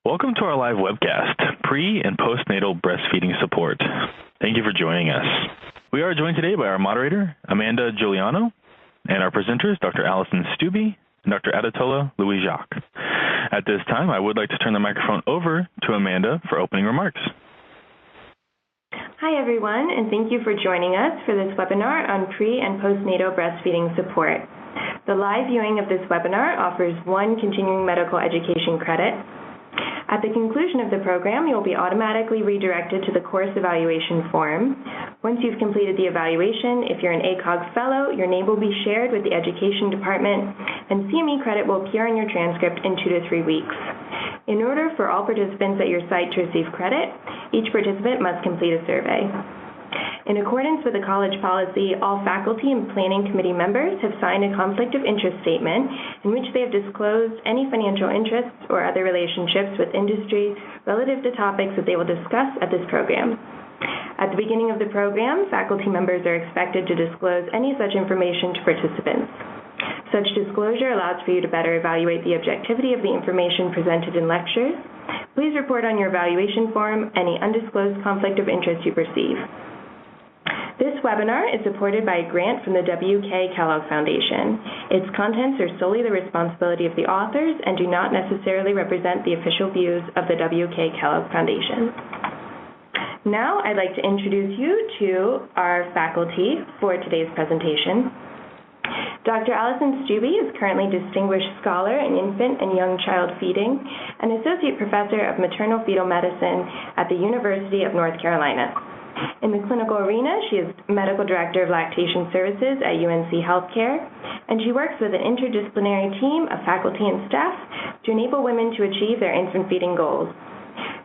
Welcome to our live webcast, Pre- and Postnatal Breastfeeding Support. Thank you for joining us. We are joined today by our moderator, Amanda Giuliano, and our presenters, Dr. Allison Stubbe and Dr. Adetola Louis-Jacques. At this time, I would like to turn the microphone over to Amanda for opening remarks. Hi everyone, and thank you for joining us for this webinar on pre- and postnatal breastfeeding support. The live viewing of this webinar offers 1 continuing medical education credit. At the conclusion of the program, you will be automatically redirected to the course evaluation form. Once you've completed the evaluation, if you're an ACOG fellow, your name will be shared with the education department, and CME credit will appear on your transcript in 2 to 3 weeks. In order for all participants at your site to receive credit, each participant must complete a survey. In accordance with the college policy, all faculty and planning committee members have signed a conflict of interest statement in which they have disclosed any financial interests or other relationships with industry relative to topics that they will discuss at this program. At the beginning of the program, faculty members are expected to disclose any such information to participants. Such disclosure allows for you to better evaluate the objectivity of the information presented in lectures. Please report on your evaluation form any undisclosed conflict of interest you perceive. This webinar is supported by a grant from the W.K. Kellogg Foundation. Its contents are solely the responsibility of the authors and do not necessarily represent the official views of the W.K. Kellogg Foundation. Now, I'd like to introduce you to our faculty for today's presentation. Dr. Allison Stubbe is currently Distinguished Scholar in Infant and Young Child Feeding and Associate Professor of Maternal Fetal Medicine at the University of North Carolina. In the clinical arena, she is Medical Director of Lactation Services at UNC Healthcare, and she works with an interdisciplinary team of faculty and staff to enable women to achieve their infant feeding goals.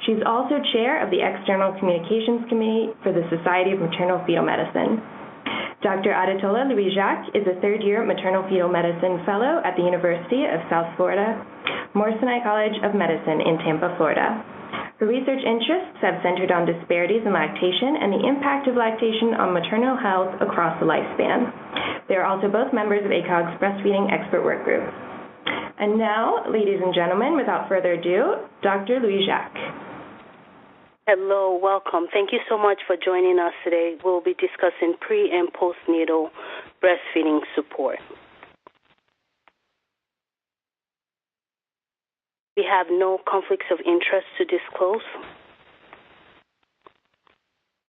She's also chair of the External Communications Committee for the Society of Maternal Fetal Medicine. Dr. Adetola Louis-Jacques is a third-year Maternal Fetal Medicine Fellow at the University of South Florida, Moore-Sinai College of Medicine in Tampa, Florida. Her research interests have centered on disparities in lactation and the impact of lactation on maternal health across the lifespan. They are also both members of ACOG's Breastfeeding Expert Work Group. And now, ladies and gentlemen, without further ado, Dr. Louis-Jacques. Hello, welcome. Thank you so much for joining us today. We'll be discussing pre- and postnatal breastfeeding support. We have no conflicts of interest to disclose.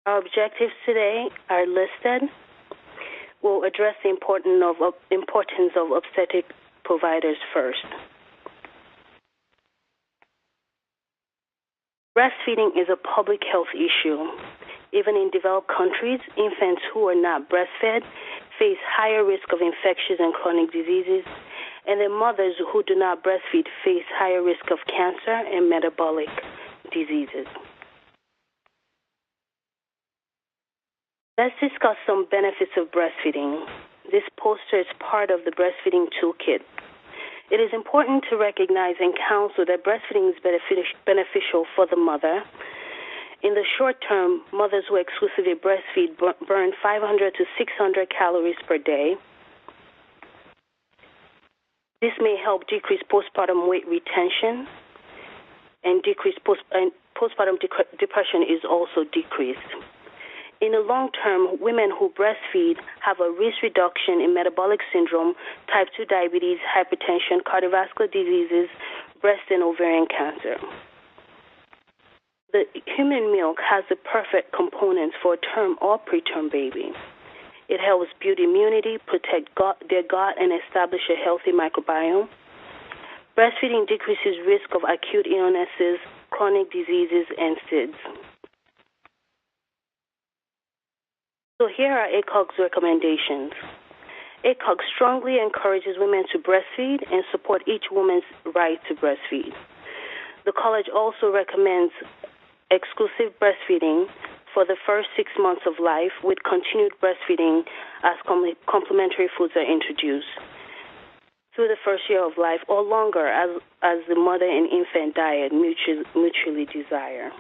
Our objectives today are listed. We'll address the importance of obstetric providers first. Breastfeeding is a public health issue. Even in developed countries, infants who are not breastfed face higher risk of infectious and chronic diseases, and their mothers who do not breastfeed face higher risk of cancer and metabolic diseases. Let's discuss some benefits of breastfeeding. This poster is part of the breastfeeding toolkit. It is important to recognize and counsel that breastfeeding is beneficial for the mother. In the short term, mothers who exclusively breastfeed burn 500 to 600 calories per day. This may help decrease postpartum weight retention, and postpartum depression is also decreased. In the long term, women who breastfeed have a risk reduction in metabolic syndrome, type 2 diabetes, hypertension, cardiovascular diseases, breast and ovarian cancer. The human milk has the perfect components for a term or preterm baby. It helps build immunity, protect their gut, and establish a healthy microbiome. Breastfeeding decreases risk of acute illnesses, chronic diseases, and SIDS. So here are ACOG's recommendations. ACOG strongly encourages women to breastfeed and support each woman's right to breastfeed. The college also recommends exclusive breastfeeding for the first 6 months of life, with continued breastfeeding as complementary foods are introduced through the first year of life or longer as the mother and infant diet mutually desire.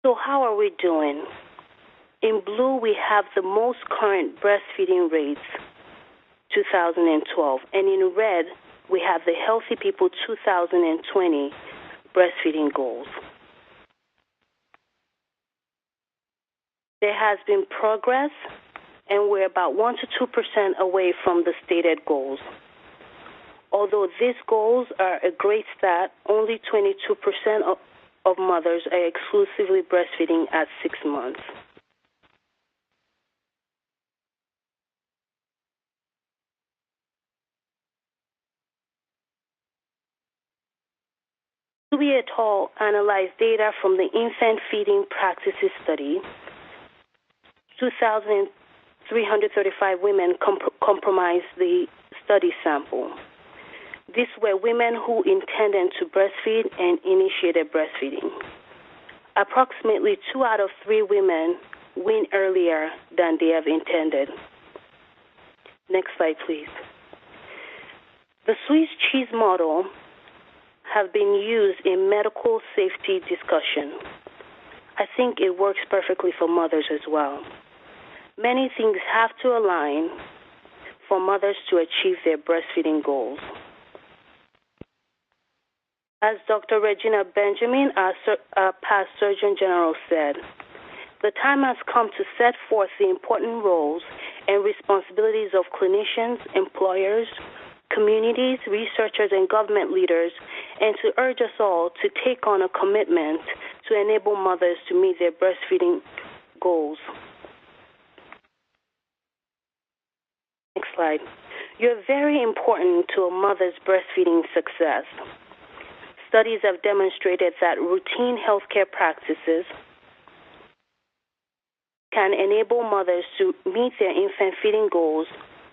So how are we doing? In blue, we have the most current breastfeeding rates, 2012, and in red, we have the Healthy People 2020 breastfeeding goals. There has been progress, and we're about 1% to 2% away from the stated goals. Although these goals are a great start, only 22% of mothers are exclusively breastfeeding at 6 months. Stuby et al. Analyzed data from the Infant Feeding Practices Study. 2,335 women comprised the study sample. These were women who intended to breastfeed and initiated breastfeeding. Approximately 2 out of 3 women wean earlier than they have intended. Next slide, please. The Swiss cheese model have been used in medical safety discussion. I think it works perfectly for mothers as well. Many things have to align for mothers to achieve their breastfeeding goals. As Dr. Regina Benjamin, our past Surgeon General, said, the time has come to set forth the important roles and responsibilities of clinicians, employers, communities, researchers, and government leaders, and to urge us all to take on a commitment to enable mothers to meet their breastfeeding goals. Next slide. You're very important to a mother's breastfeeding success. Studies have demonstrated that routine healthcare practices can enable mothers to meet their infant feeding goals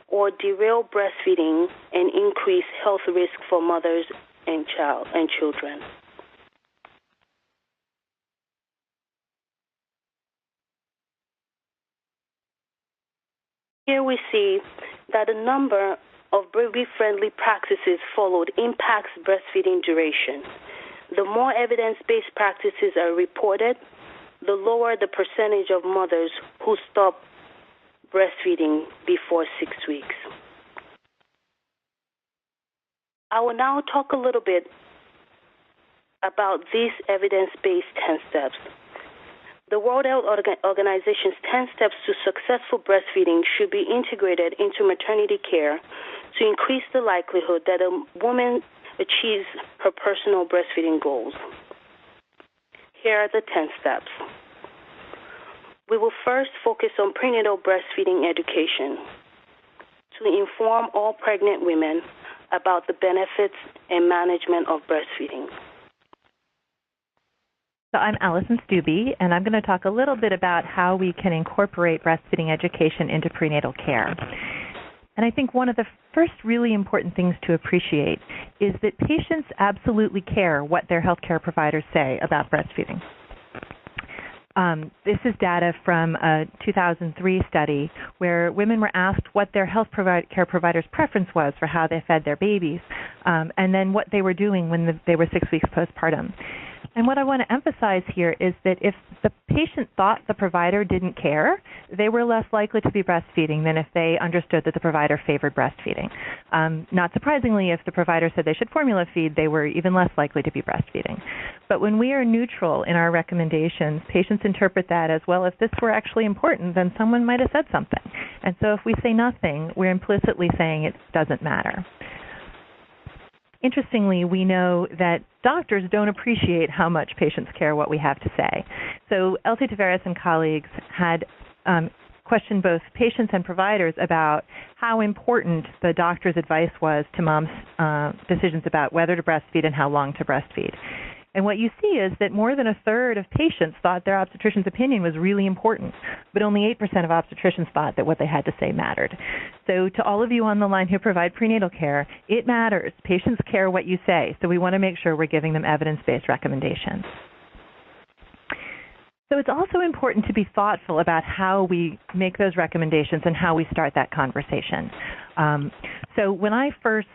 or derail breastfeeding and increase health risk for mothers and children. Here we see that a number of baby-friendly practices followed impacts breastfeeding duration. The more evidence-based practices are reported, the lower the percentage of mothers who stop breastfeeding before 6 weeks. I will now talk a little bit about these evidence-based 10 steps. The World Health Organization's 10 steps to successful breastfeeding should be integrated into maternity care to increase the likelihood that a woman achieves her personal breastfeeding goals. Here are the 10 steps. We will first focus on prenatal breastfeeding education to inform all pregnant women about the benefits and management of breastfeeding. So I'm Allison Stuby, and I'm going to talk a little bit about how we can incorporate breastfeeding education into prenatal care. And I think one of the first really important things to appreciate is that patients absolutely care what their healthcare providers say about breastfeeding. This is data from a 2003 study where women were asked what their care provider's preference was for how they fed their babies, and then what they were doing when they were 6 weeks postpartum. And what I want to emphasize here is that if the patient thought the provider didn't care, they were less likely to be breastfeeding than if they understood that the provider favored breastfeeding. Not surprisingly, if the provider said they should formula feed, they were even less likely to be breastfeeding. But when we are neutral in our recommendations, patients interpret that as, well, if this were actually important, then someone might have said something. And so if we say nothing, we're implicitly saying it doesn't matter. Interestingly, we know that doctors don't appreciate how much patients care what we have to say. So Elsie Tavares and colleagues had questioned both patients and providers about how important the doctor's advice was to moms' decisions about whether to breastfeed and how long to breastfeed. And what you see is that more than a third of patients thought their obstetrician's opinion was really important, but only 8% of obstetricians thought that what they had to say mattered. So to all of you on the line who provide prenatal care, it matters. Patients care what you say, so we want to make sure we're giving them evidence-based recommendations. So it's also important to be thoughtful about how we make those recommendations and how we start that conversation. So when I first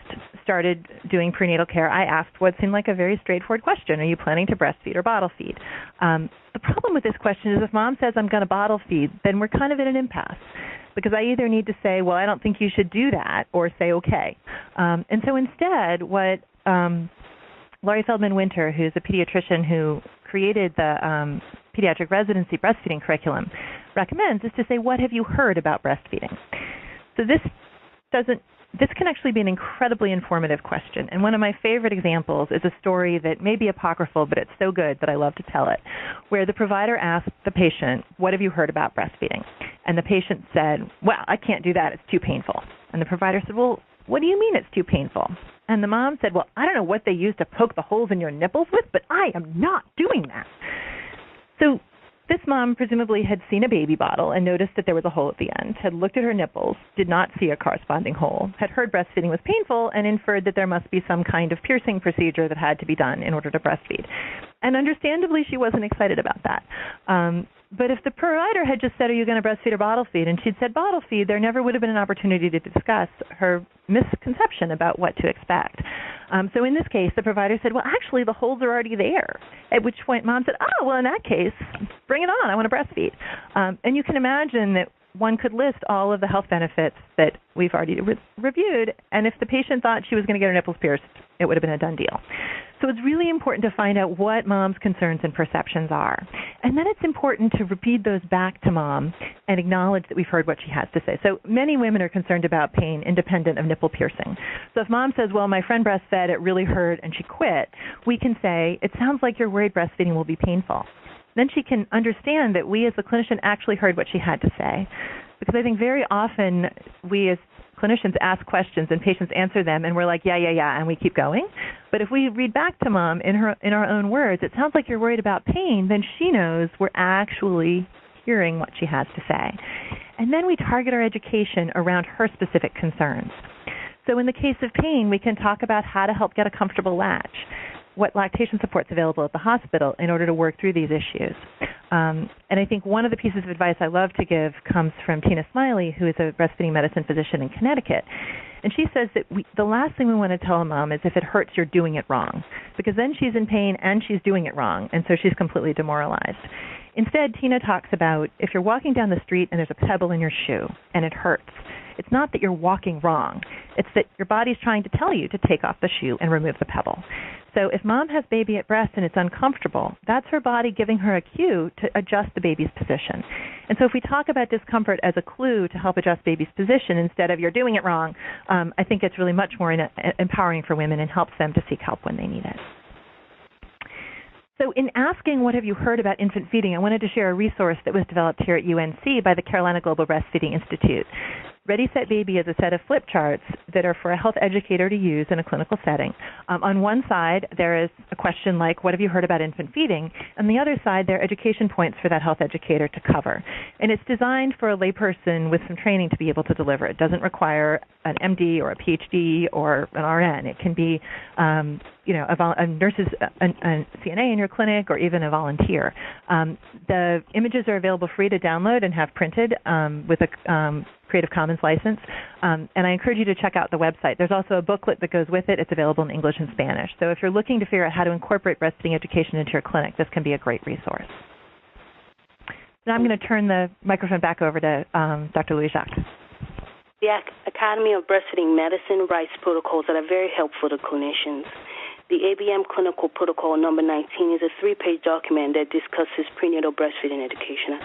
started doing prenatal care, I asked what seemed like a very straightforward question: are you planning to breastfeed or bottle feed? the problem with this question is if mom says I'm going to bottle feed, then we're kind of in an impasse. Because I either need to say, well, I don't think you should do that, or say, okay. And so instead, what Laurie Feldman-Winter, who's a pediatrician who created the pediatric residency breastfeeding curriculum, recommends is to say, what have you heard about breastfeeding? So this can actually be an incredibly informative question. And one of my favorite examples is a story that may be apocryphal, but it's so good that I love to tell it, where the provider asked the patient, what have you heard about breastfeeding? And the patient said, well, I can't do that. It's too painful. And the provider said, well, what do you mean it's too painful? And the mom said, well, I don't know what they use to poke the holes in your nipples with, but I am not doing that. So this mom presumably had seen a baby bottle and noticed that there was a hole at the end, had looked at her nipples, did not see a corresponding hole, had heard breastfeeding was painful, and inferred that there must be some kind of piercing procedure that had to be done in order to breastfeed. And understandably, she wasn't excited about that. But if the provider had just said, are you going to breastfeed or bottle feed? And she'd said bottle feed, there never would have been an opportunity to discuss her misconception about what to expect. So in this case, the provider said, well, actually, the holes are already there. At which point mom said, oh, well, in that case, bring it on. I want to breastfeed. And you can imagine that one could list all of the health benefits that we've already reviewed. And if the patient thought she was going to get her nipples pierced, it would have been a done deal. So it's really important to find out what mom's concerns and perceptions are. And then it's important to repeat those back to mom and acknowledge that we've heard what she has to say. So many women are concerned about pain independent of nipple piercing. So if mom says, well, my friend breastfed, it really hurt, and she quit, we can say, it sounds like you're worried breastfeeding will be painful. Then she can understand that we as the clinician actually heard what she had to say. Because I think very often we as clinicians ask questions and patients answer them and we're like, yeah, and we keep going. But if we read back to mom in our own words, it sounds like you're worried about pain, then she knows we're actually hearing what she has to say. And then we target our education around her specific concerns. So in the case of pain, we can talk about how to help get a comfortable latch, what lactation support's available at the hospital in order to work through these issues. And I think one of the pieces of advice I love to give comes from Tina Smiley, who is a breastfeeding medicine physician in Connecticut. And she says that the last thing we want to tell a mom is if it hurts, you're doing it wrong. Because then she's in pain and she's doing it wrong, and so she's completely demoralized. Instead, Tina talks about if you're walking down the street and there's a pebble in your shoe and it hurts, it's not that you're walking wrong. It's that your body's trying to tell you to take off the shoe and remove the pebble. So if mom has baby at breast and it's uncomfortable, that's her body giving her a cue to adjust the baby's position. And so if we talk about discomfort as a clue to help adjust baby's position instead of you're doing it wrong, I think it's really much more empowering for women and helps them to seek help when they need it. So in asking what have you heard about infant feeding, I wanted to share a resource that was developed here at UNC by the Carolina Global Breastfeeding Institute. Ready, Set, Baby is a set of flip charts that are for a health educator to use in a clinical setting. On one side, there is a question like, what have you heard about infant feeding? On the other side, there are education points for that health educator to cover. And it's designed for a layperson with some training to be able to deliver. It doesn't require an MD or a PhD or an RN. It can be a nurse's a CNA in your clinic or even a volunteer. The images are available free to download and have printed with a Creative Commons license, and I encourage you to check out the website. There's also a booklet that goes with it. It's available in English and Spanish. So if you're looking to figure out how to incorporate breastfeeding education into your clinic, this can be a great resource. Now I'm going to turn the microphone back over to Dr. Louis-Jacques. The Academy of Breastfeeding Medicine writes protocols that are very helpful to clinicians. The ABM Clinical Protocol number 19 is a 3-page document that discusses prenatal breastfeeding education.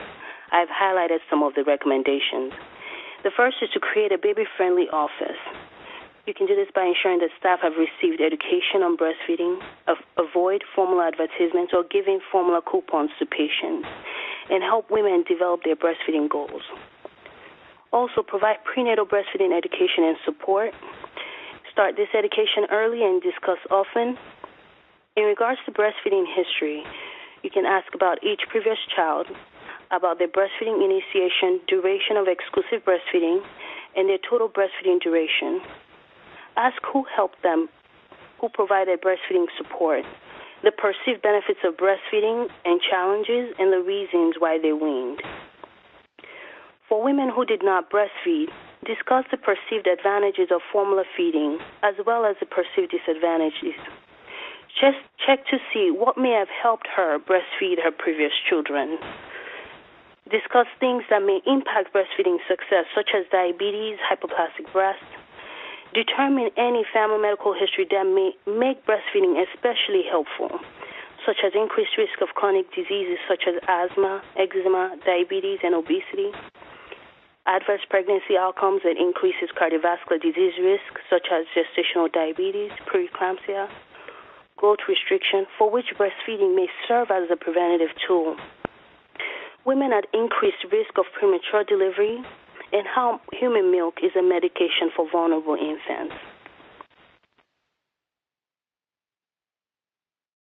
I've highlighted some of the recommendations. The first is to create a baby-friendly office. You can do this by ensuring that staff have received education on breastfeeding, avoid formula advertisements or giving formula coupons to patients, and help women develop their breastfeeding goals. Also, provide prenatal breastfeeding education and support. Start this education early and discuss often. In regards to breastfeeding history, you can ask about each previous child, about their breastfeeding initiation, duration of exclusive breastfeeding, and their total breastfeeding duration. Ask who helped them, who provided breastfeeding support, the perceived benefits of breastfeeding and challenges, and the reasons why they weaned. For women who did not breastfeed, discuss the perceived advantages of formula feeding as well as the perceived disadvantages. Just check to see what may have helped her breastfeed her previous children. Discuss things that may impact breastfeeding success, such as diabetes, hypoplastic breast. Determine any family medical history that may make breastfeeding especially helpful, such as increased risk of chronic diseases such as asthma, eczema, diabetes, and obesity. Adverse pregnancy outcomes that increases cardiovascular disease risk, such as gestational diabetes, preeclampsia, growth restriction, for which breastfeeding may serve as a preventative tool. Women at increased risk of premature delivery, and how human milk is a medication for vulnerable infants.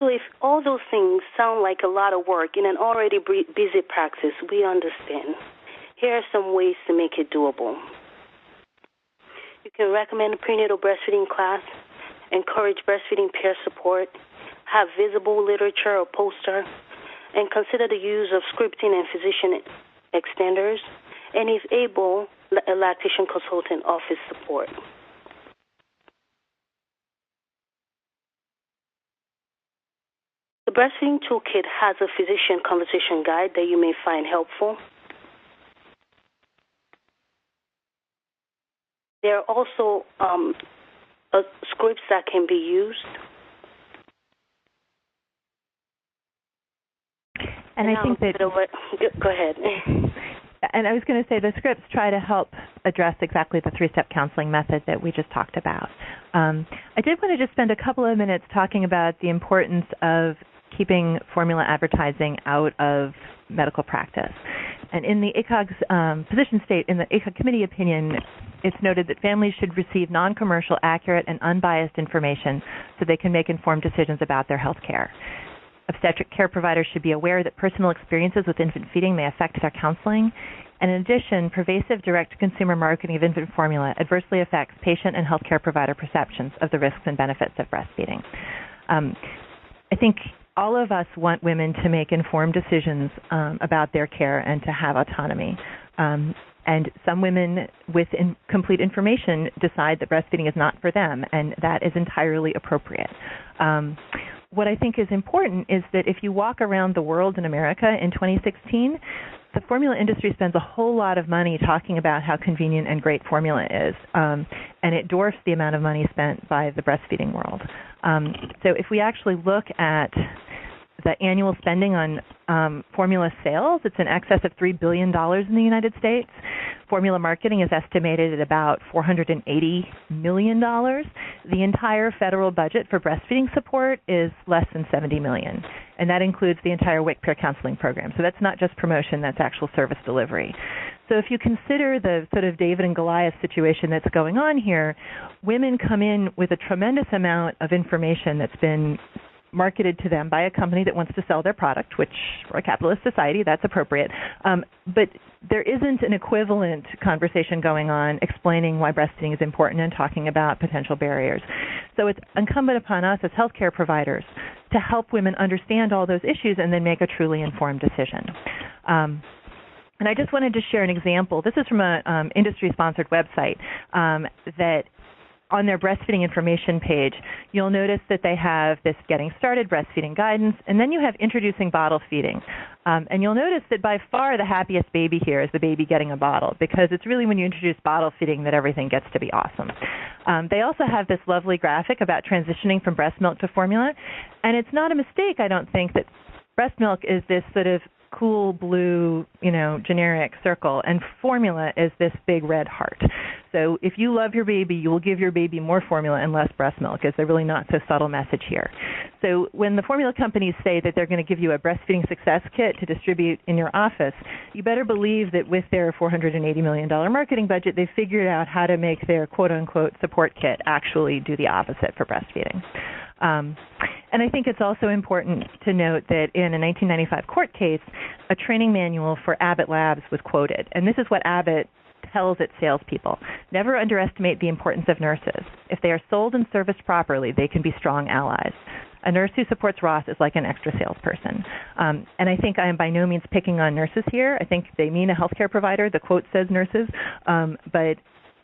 So if all those things sound like a lot of work in an already busy practice, we understand. Here are some ways to make it doable. You can recommend a prenatal breastfeeding class, encourage breastfeeding peer support, have visible literature or poster, and consider the use of scripting and physician extenders, and if able, a lactation consultant office support. The Breastfeeding Toolkit has a physician conversation guide that you may find helpful. There are also scripts that can be used. And I think that... Go ahead. And I was going to say the scripts try to help address exactly the three-step counseling method that we just talked about. I did want to just spend a couple of minutes talking about the importance of keeping formula advertising out of medical practice. And in the ACOG's position state, in the ACOG committee opinion, it's noted that families should receive non-commercial, accurate, and unbiased information so they can make informed decisions about their health care. Obstetric care providers should be aware that personal experiences with infant feeding may affect their counseling. And in addition, pervasive direct-to-consumer marketing of infant formula adversely affects patient and healthcare provider perceptions of the risks and benefits of breastfeeding. I think all of us want women to make informed decisions about their care and to have autonomy. And some women with complete information decide that breastfeeding is not for them, and that is entirely appropriate. What I think is important is that if you walk around the world in America in 2016, the formula industry spends a whole lot of money talking about how convenient and great formula is, and it dwarfs the amount of money spent by the breastfeeding world. So if we actually look at the annual spending on formula sales, it's in excess of $3 billion in the United States. Formula marketing is estimated at about $480 million. The entire federal budget for breastfeeding support is less than $70 million, and that includes the entire WIC peer counseling program. So that's not just promotion, that's actual service delivery. So if you consider the sort of David and Goliath situation that's going on here, women come in with a tremendous amount of information that's been marketed to them by a company that wants to sell their product, which for a capitalist society, that's appropriate. But there isn't an equivalent conversation going on explaining why breastfeeding is important and talking about potential barriers. So it's incumbent upon us as healthcare providers to help women understand all those issues and then make a truly informed decision. And I just wanted to share an example. This is from an industry-sponsored website that on their breastfeeding information page, you'll notice that they have this getting started breastfeeding guidance, and then you have introducing bottle feeding. And you'll notice that by far the happiest baby here is the baby getting a bottle, because it's really when you introduce bottle feeding that everything gets to be awesome. They also have this lovely graphic about transitioning from breast milk to formula, and it's not a mistake, I don't think, that breast milk is this sort of cool blue, generic circle, and formula is this big red heart. So if you love your baby, you will give your baby more formula and less breast milk. It's a really not so subtle message here. So when the formula companies say that they're going to give you a breastfeeding success kit to distribute in your office, you better believe that with their $480 million marketing budget, they've figured out how to make their quote-unquote support kit actually do the opposite for breastfeeding. And I think it's also important to note that in a 1995 court case, a training manual for Abbott Labs was quoted. And this is what Abbott tells its salespeople. Never underestimate the importance of nurses. If they are sold and serviced properly, they can be strong allies. A nurse who supports Ross is like an extra salesperson. And I think I am by no means picking on nurses here. I think they mean a healthcare provider. The quote says nurses. But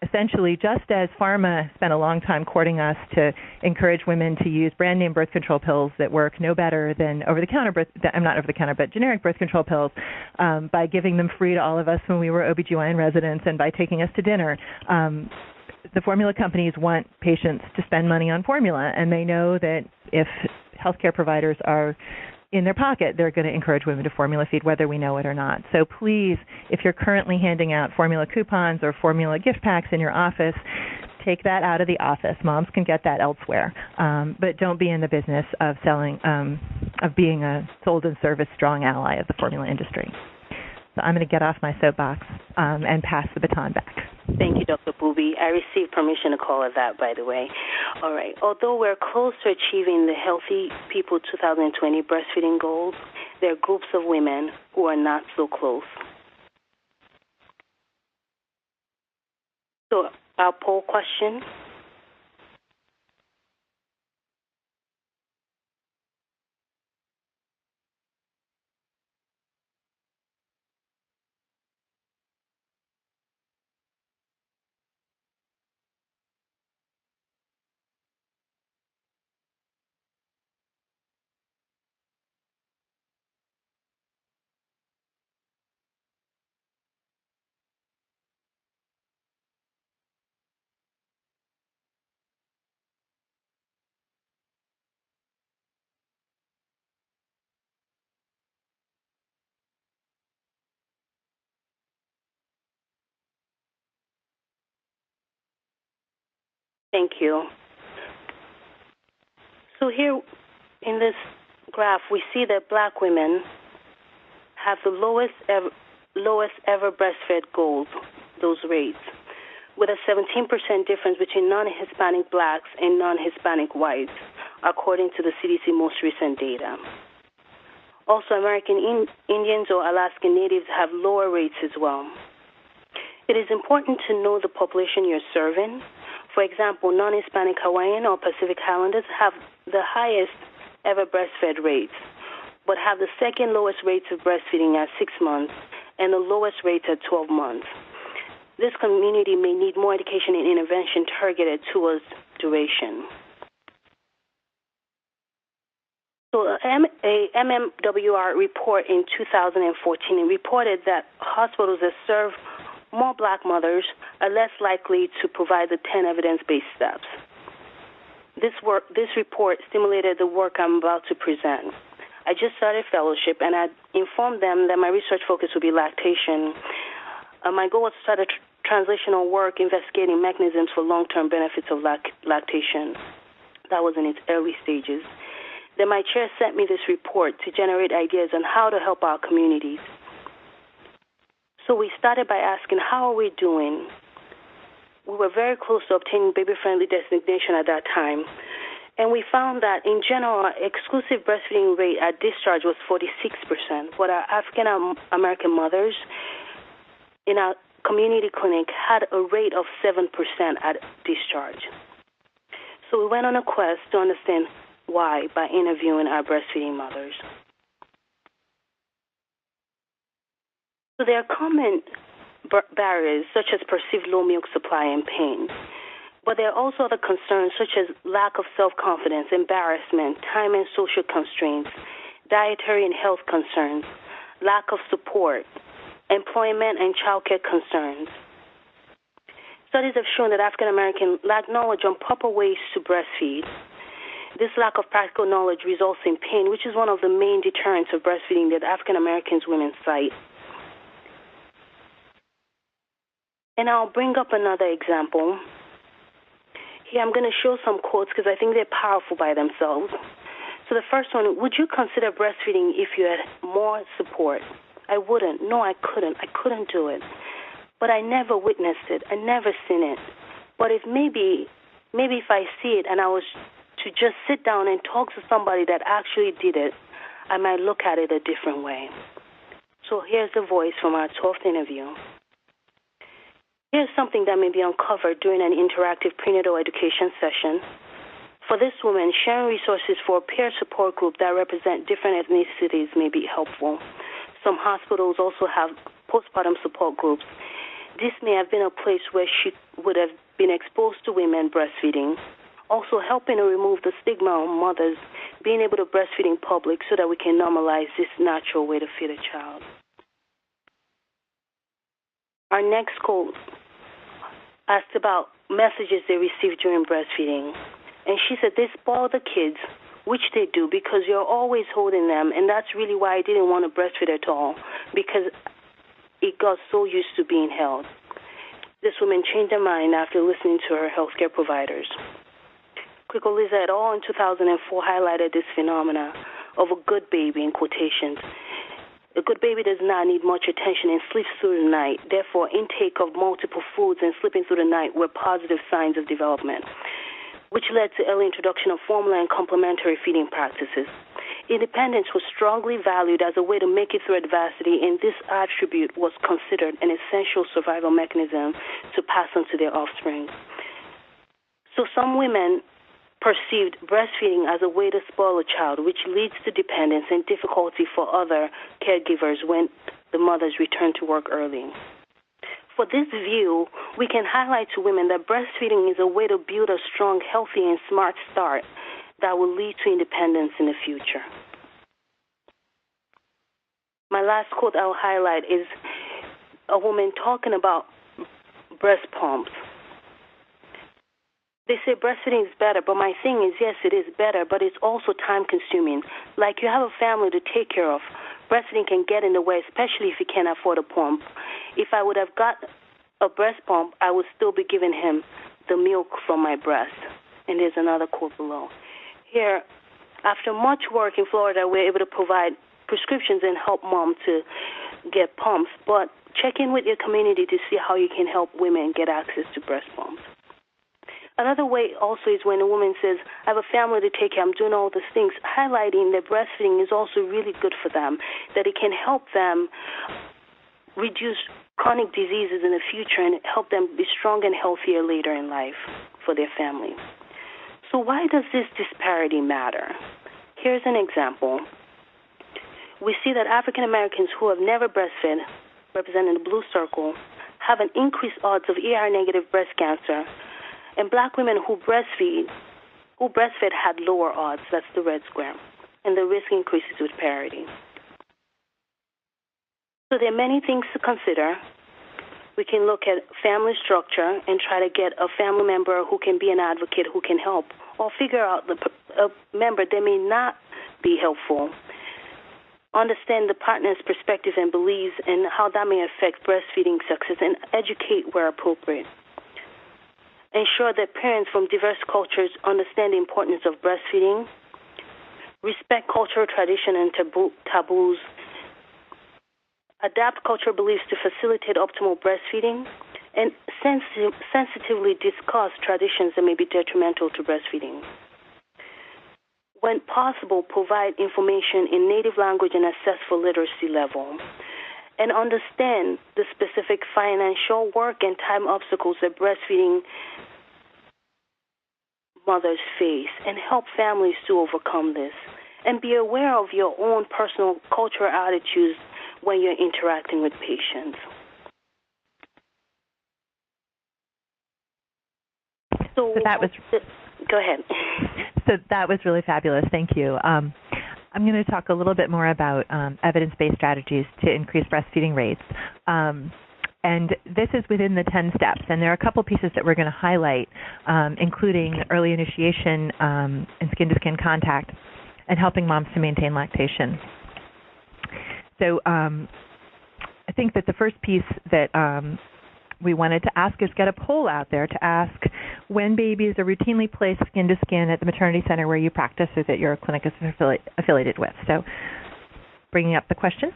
essentially, just as pharma spent a long time courting us to encourage women to use brand name birth control pills that work no better than not over-the-counter, but generic birth control pills, by giving them free to all of us when we were OBGYN residents and by taking us to dinner, the formula companies want patients to spend money on formula, and they know that if healthcare providers are in their pocket, they're going to encourage women to formula feed whether we know it or not. So please, if you're currently handing out formula coupons or formula gift packs in your office, take that out of the office. Moms can get that elsewhere. But don't be in the business of selling, of being a sold and service strong ally of the formula industry. So I'm going to get off my soapbox and pass the baton back. Thank you, Dr. Booby. I received permission to call it that, by the way. All right. Although we're close to achieving the Healthy People 2020 breastfeeding goals, there are groups of women who are not so close. So our poll question. Thank you. So here in this graph, we see that Black women have the lowest ever breastfed goals, those rates, with a 17% difference between non-Hispanic Blacks and non-Hispanic whites, according to the CDC most recent data. Also, American Indians or Alaskan Natives have lower rates as well. It is important to know the population you're serving. For example, non-Hispanic Hawaiian or Pacific Islanders have the highest ever breastfed rates, but have the second lowest rates of breastfeeding at 6 months and the lowest rates at 12 months. This community may need more education and intervention targeted towards duration. So a MMWR report in 2014 reported that hospitals that serve more Black mothers are less likely to provide the 10 evidence-based steps. This report stimulated the work I'm about to present. I just started fellowship, and I informed them that my research focus would be lactation. My goal was to start a translational work investigating mechanisms for long-term benefits of lactation. That was in its early stages. Then my chair sent me this report to generate ideas on how to help our communities. So we started by asking, how are we doing? We were very close to obtaining baby-friendly designation at that time. And we found that, in general, our exclusive breastfeeding rate at discharge was 46%, but our African-American mothers in our community clinic had a rate of 7% at discharge. So we went on a quest to understand why by interviewing our breastfeeding mothers. So there are common barriers, such as perceived low milk supply and pain. But there are also other concerns, such as lack of self-confidence, embarrassment, time and social constraints, dietary and health concerns, lack of support, employment and childcare concerns. Studies have shown that African Americans lack knowledge on proper ways to breastfeed. This lack of practical knowledge results in pain, which is one of the main deterrents of breastfeeding that African Americans women cite. And I'll bring up another example. Here I'm going to show some quotes because I think they're powerful by themselves. So the first one, would you consider breastfeeding if you had more support? I wouldn't. No, I couldn't. I couldn't do it. But I never witnessed it. I never seen it. But if maybe if I see it and I was to just sit down and talk to somebody that actually did it, I might look at it a different way. So here's the voice from our 12th interview. Here's something that may be uncovered during an interactive prenatal education session. For this woman, sharing resources for a peer support group that represent different ethnicities may be helpful. Some hospitals also have postpartum support groups. this may have been a place where she would have been exposed to women breastfeeding, also helping to remove the stigma on mothers being able to breastfeed in public so that we can normalize this natural way to feed a child. Our next quote asked about messages they received during breastfeeding. And she said, they spoil the kids, which they do, because you're always holding them, and that's really why I didn't want to breastfeed at all, because it got so used to being held. This woman changed her mind after listening to her healthcare providers. Quico-Liza et al. In 2004 highlighted this phenomena of a good baby, in quotations. A good baby does not need much attention and sleeps through the night. Therefore, intake of multiple foods and sleeping through the night were positive signs of development, which led to early introduction of formula and complementary feeding practices. Independence was strongly valued as a way to make it through adversity, and this attribute was considered an essential survival mechanism to pass on to their offspring. So some women perceived breastfeeding as a way to spoil a child, which leads to dependence and difficulty for other caregivers when the mothers return to work early. For this view, we can highlight to women that breastfeeding is a way to build a strong, healthy, and smart start that will lead to independence in the future. My last quote I will highlight is a woman talking about breast pumps. They say breastfeeding is better, but my thing is, yes, it is better, but it's also time-consuming. Like you have a family to take care of. Breastfeeding can get in the way, especially if you can't afford a pump. If I would have got a breast pump, I would still be giving him the milk from my breast. And there's another quote below. Here, after much work in Florida, we're able to provide prescriptions and help mom to get pumps, but check in with your community to see how you can help women get access to breast pumps. Another way also is when a woman says, I have a family to take care, I'm doing all these things, highlighting that breastfeeding is also really good for them, that it can help them reduce chronic diseases in the future and help them be strong and healthier later in life for their family. So why does this disparity matter? Here's an example. We see that African Americans who have never breastfed, represented in the blue circle, have an increased odds of ER-negative breast cancer, and black women who breastfed had lower odds, that's the red square, and the risk increases with parity. So there are many things to consider. We can look at family structure and try to get a family member who can be an advocate, who can help, or figure out a member that may not be helpful. Understand the partner's perspective and beliefs and how that may affect breastfeeding success, and educate where appropriate. Ensure that parents from diverse cultures understand the importance of breastfeeding. Respect cultural tradition and taboos. Adapt cultural beliefs to facilitate optimal breastfeeding. And sensitively discuss traditions that may be detrimental to breastfeeding. When possible, provide information in native language and assess for literacy level. And understand the specific financial work and time obstacles that breastfeeding mothers face, and help families to overcome this. And be aware of your own personal cultural attitudes when you're interacting with patients. So that was... Go ahead. So that was really fabulous. Thank you. I'm going to talk a little bit more about evidence-based strategies to increase breastfeeding rates. And this is within the 10 steps. And there are a couple pieces that we're going to highlight, including early initiation and skin-to-skin contact and helping moms to maintain lactation. So I think that the first piece that we wanted to ask is get a poll out there to ask when babies are routinely placed skin-to-skin at the maternity center where you practice or that your clinic is affiliated with. So bringing up the question.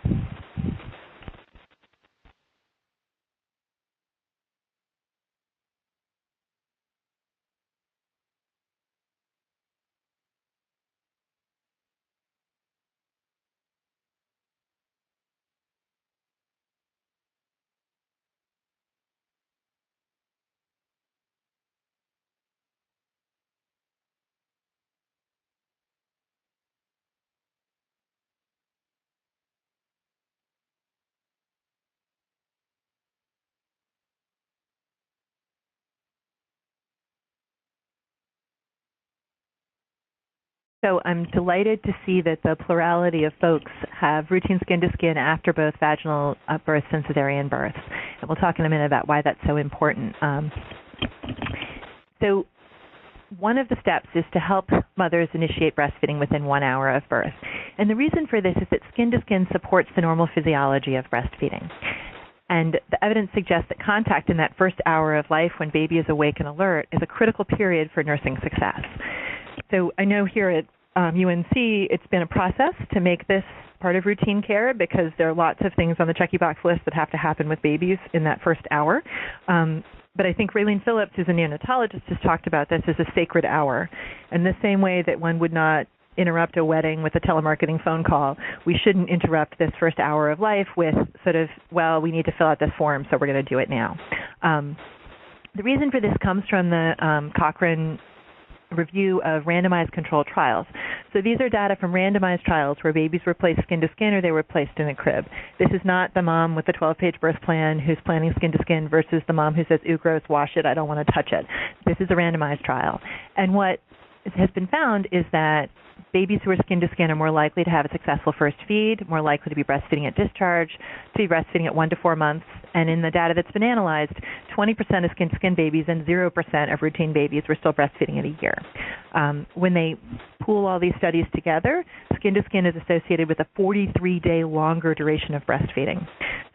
So I'm delighted to see that the plurality of folks have routine skin-to-skin after both vaginal births and cesarean births. And we'll talk in a minute about why that's so important. So one of the steps is to help mothers initiate breastfeeding within 1 hour of birth. And the reason for this is that skin-to-skin supports the normal physiology of breastfeeding. And the evidence suggests that contact in that first hour of life when baby is awake and alert is a critical period for nursing success. So I know here at UNC it's been a process to make this part of routine care because there are lots of things on the checky box list that have to happen with babies in that first hour. But I think Raylene Phillips, who's a neonatologist, has talked about this as a sacred hour. In the same way that one would not interrupt a wedding with a telemarketing phone call, we shouldn't interrupt this first hour of life with sort of, well, we need to fill out this form, so we're going to do it now. The reason for this comes from the Cochrane review of randomized controlled trials. So these are data from randomized trials where babies were placed skin-to-skin or they were placed in a crib. This is not the mom with the 12-page birth plan who's planning skin-to-skin versus the mom who says, ooh, gross, wash it, I don't want to touch it. This is a randomized trial. And what has been found is that babies who are skin-to-skin are more likely to have a successful first feed, more likely to be breastfeeding at discharge, to be breastfeeding at 1 to 4 months. And in the data that's been analyzed, 20% of skin-to-skin babies and 0% of routine babies were still breastfeeding at a year. When they pool all these studies together, skin-to-skin is associated with a 43-day longer duration of breastfeeding.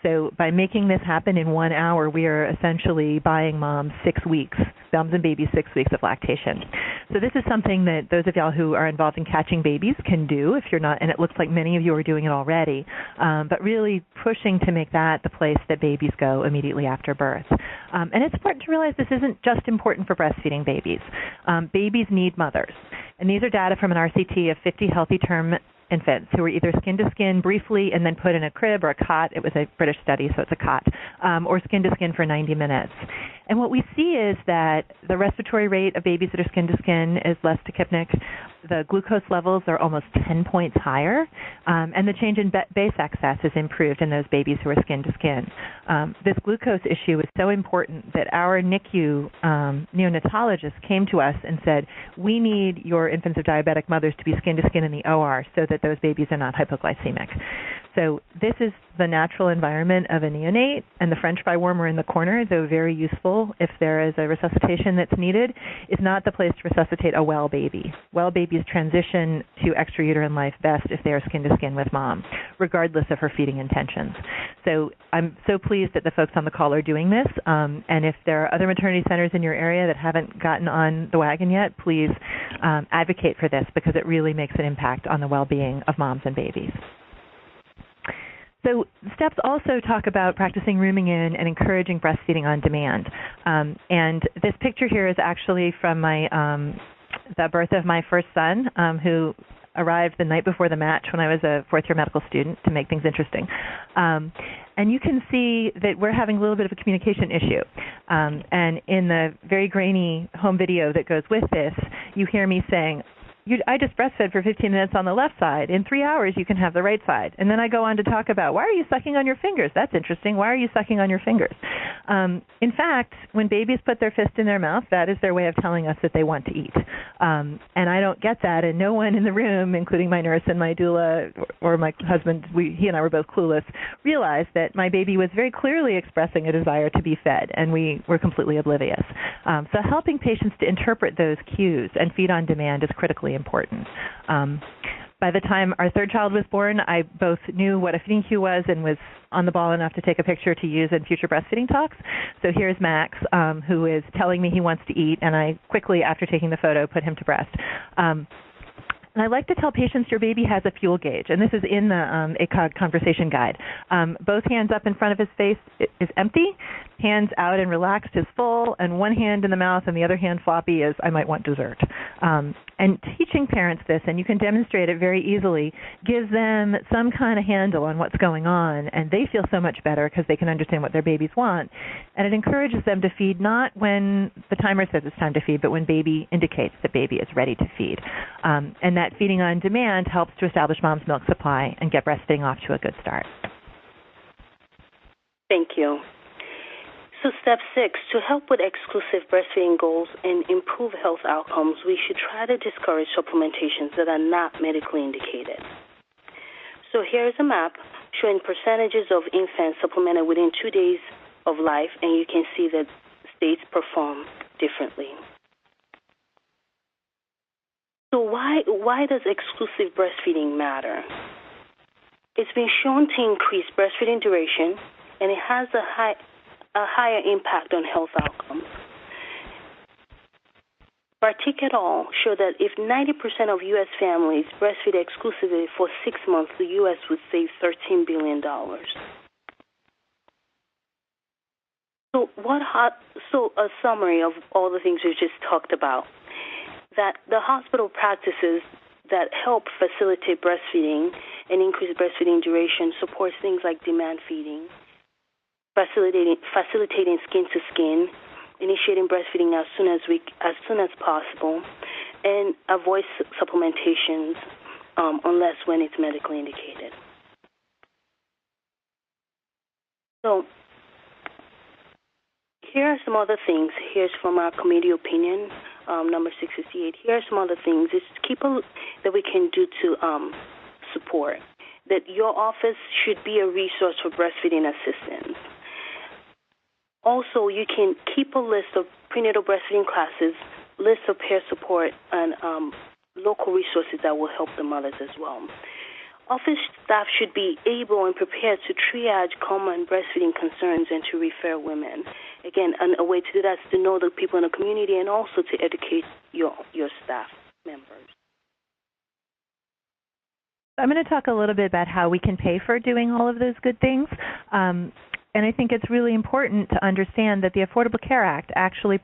So by making this happen in 1 hour, we are essentially buying moms 6 weeks, moms and babies 6 weeks of lactation. So this is something that those of y'all who are involved in catching babies can do if you're not, and it looks like many of you are doing it already, but really pushing to make that the place that babies go immediately after birth. And it's important to realize this isn't just important for breastfeeding babies. Babies need mothers. And these are data from an RCT of 50 healthy term infants who were either skin-to-skin briefly and then put in a crib or a cot. It was a British study, so it's a cot, or skin-to-skin for 90 minutes. And what we see is that the respiratory rate of babies that are skin-to-skin is less tachypnic. The glucose levels are almost 10 points higher, and the change in base excess is improved in those babies who are skin-to-skin. This glucose issue is so important that our NICU neonatologist came to us and said, we need your infants of diabetic mothers to be skin-to-skin in the OR so that those babies are not hypoglycemic. So this is the natural environment of a neonate, and the French fry warmer in the corner, though very useful if there is a resuscitation that's needed, is not the place to resuscitate a well baby. Well babies transition to extrauterine life best if they are skin-to-skin with mom, regardless of her feeding intentions. So I'm so pleased that the folks on the call are doing this, and if there are other maternity centers in your area that haven't gotten on the wagon yet, please advocate for this because it really makes an impact on the well-being of moms and babies. So steps also talk about practicing rooming in and encouraging breastfeeding on demand. And this picture here is actually from my the birth of my first son, who arrived the night before the match when I was a fourth-year medical student to make things interesting. And you can see that we're having a little bit of a communication issue. And in the very grainy home video that goes with this, you hear me saying, I just breastfed for 15 minutes on the left side. In 3 hours, you can have the right side. And then I go on to talk about, why are you sucking on your fingers? That's interesting. Why are you sucking on your fingers? In fact, when babies put their fist in their mouth, that is their way of telling us that they want to eat. And I don't get that, and no one in the room, including my nurse and my doula or my husband, he and I were both clueless, realized that my baby was very clearly expressing a desire to be fed, and we were completely oblivious. So helping patients to interpret those cues and feed on demand is critically important. By the time our third child was born, I both knew what a feeding cue was and was on the ball enough to take a picture to use in future breastfeeding talks. So here's Max, who is telling me he wants to eat, and I quickly, after taking the photo, put him to breast. And I like to tell patients your baby has a fuel gauge, and this is in the ACOG conversation guide. Both hands up in front of his face is empty, hands out and relaxed is full, and one hand in the mouth and the other hand floppy is, I might want dessert. And teaching parents this, and you can demonstrate it very easily, gives them some kind of handle on what's going on, and they feel so much better because they can understand what their babies want. And it encourages them to feed not when the timer says it's time to feed, but when baby indicates that baby is ready to feed. And that feeding on demand helps to establish mom's milk supply and get breastfeeding off to a good start. Thank you. So step 6, to help with exclusive breastfeeding goals and improve health outcomes, we should try to discourage supplementations that are not medically indicated. So here is a map showing percentages of infants supplemented within 2 days of life, and you can see that states perform differently. So why does exclusive breastfeeding matter? It's been shown to increase breastfeeding duration, and it has a higher impact on health outcomes. Bartik et al. Show that if 90% of U.S. families breastfeed exclusively for 6 months, the U.S. would save $13 billion. So a summary of all the things we just talked about, that the hospital practices that help facilitate breastfeeding and increase breastfeeding duration supports things like demand feeding, facilitating skin to skin, initiating breastfeeding as soon as possible, and avoid supplementations unless when it's medically indicated. So here are some other things. Here's from our committee opinion, number 658. Here are some other things. It's that we can do to support. That your office should be a resource for breastfeeding assistance. Also, you can keep a list of prenatal breastfeeding classes, list of peer support, and local resources that will help the mothers as well. Office staff should be able and prepared to triage common breastfeeding concerns and to refer women. Again, a way to do that is to know the people in the community and also to educate your staff members. I'm going to talk a little bit about how we can pay for doing all of those good things. And I think it's really important to understand that the Affordable Care Act actually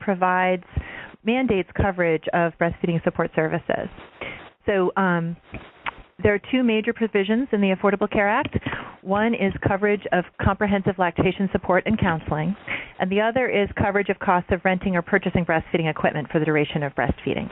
mandates coverage of breastfeeding support services. So there are 2 major provisions in the Affordable Care Act. One is coverage of comprehensive lactation support and counseling, and the other is coverage of costs of renting or purchasing breastfeeding equipment for the duration of breastfeeding.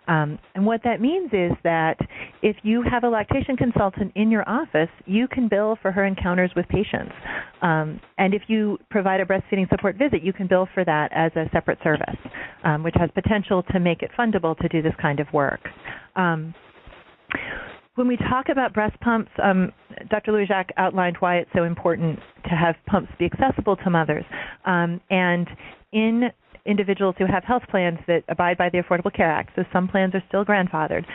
And what that means is that if you have a lactation consultant in your office, you can bill for her encounters with patients. And if you provide a breastfeeding support visit, you can bill for that as a separate service, which has potential to make it fundable to do this kind of work. When we talk about breast pumps, Dr. Louis-Jacques outlined why it's so important to have pumps be accessible to mothers. And in individuals who have health plans that abide by the Affordable Care Act, so some plans are still grandfathered,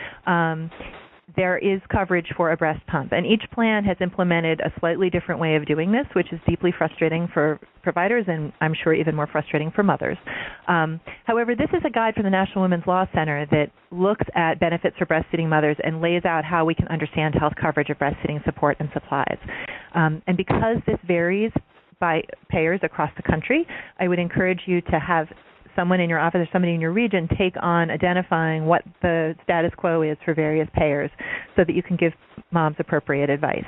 there is coverage for a breast pump. And each plan has implemented a slightly different way of doing this, which is deeply frustrating for providers and I'm sure even more frustrating for mothers. However, this is a guide from the National Women's Law Center that looks at benefits for breastfeeding mothers and lays out how we can understand health coverage of breastfeeding support and supplies. And because this varies by payers across the country, I would encourage you to have someone in your office or somebody in your region take on identifying what the status quo is for various payers so that you can give moms appropriate advice.